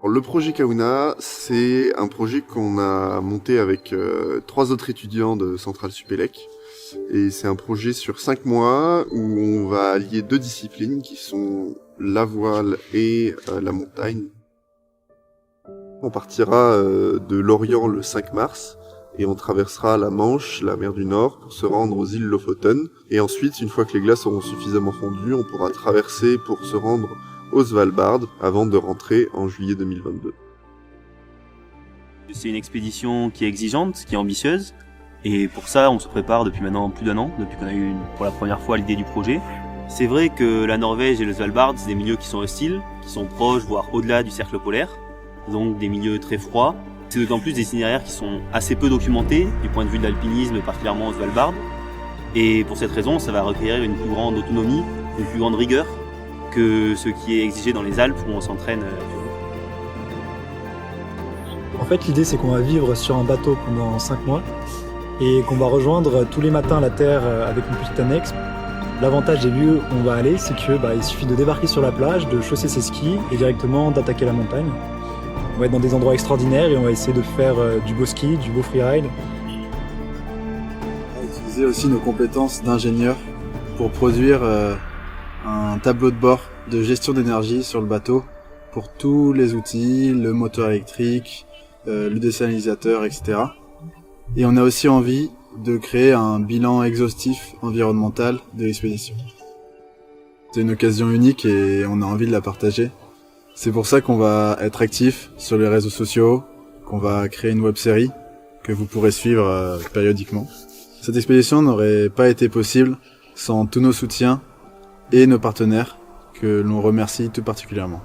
Alors, le projet Kauna, c'est un projet qu'on a monté avec 3 autres étudiants de Centrale Supélec. Et c'est un projet sur 5 mois où on va allier 2 disciplines qui sont la voile et la montagne. On partira de Lorient le 5 mars et on traversera la Manche, la mer du Nord, pour se rendre aux îles Lofoten. Et ensuite, une fois que les glaces auront suffisamment fondu, on pourra traverser pour se rendre au Svalbard avant de rentrer en juillet 2022. C'est une expédition qui est exigeante, qui est ambitieuse. Et pour ça, on se prépare depuis maintenant plus d'1 an, depuis qu'on a eu pour la première fois l'idée du projet. C'est vrai que la Norvège et le Svalbard, c'est des milieux qui sont hostiles, qui sont proches, voire au-delà du cercle polaire. Donc des milieux très froids. C'est d'autant plus des itinéraires qui sont assez peu documentés, du point de vue de l'alpinisme, particulièrement au Svalbard. Et pour cette raison, ça va requérir une plus grande autonomie, une plus grande rigueur que ce qui est exigé dans les Alpes où on s'entraîne. En fait, l'idée, c'est qu'on va vivre sur un bateau pendant 5 mois et qu'on va rejoindre tous les matins la Terre avec une petite annexe. L'avantage des lieux où on va aller, c'est que il suffit de débarquer sur la plage, de chausser ses skis et directement d'attaquer la montagne. On va être dans des endroits extraordinaires et on va essayer de faire du beau ski, du beau freeride. On va utiliser aussi nos compétences d'ingénieur pour produire un tableau de bord de gestion d'énergie sur le bateau pour tous les outils, le moteur électrique, le désalinisateur, etc. Et on a aussi envie de créer un bilan exhaustif environnemental de l'expédition. C'est une occasion unique et on a envie de la partager. C'est pour ça qu'on va être actif sur les réseaux sociaux, qu'on va créer une web-série que vous pourrez suivre périodiquement. Cette expédition n'aurait pas été possible sans tous nos soutiens et nos partenaires que l'on remercie tout particulièrement.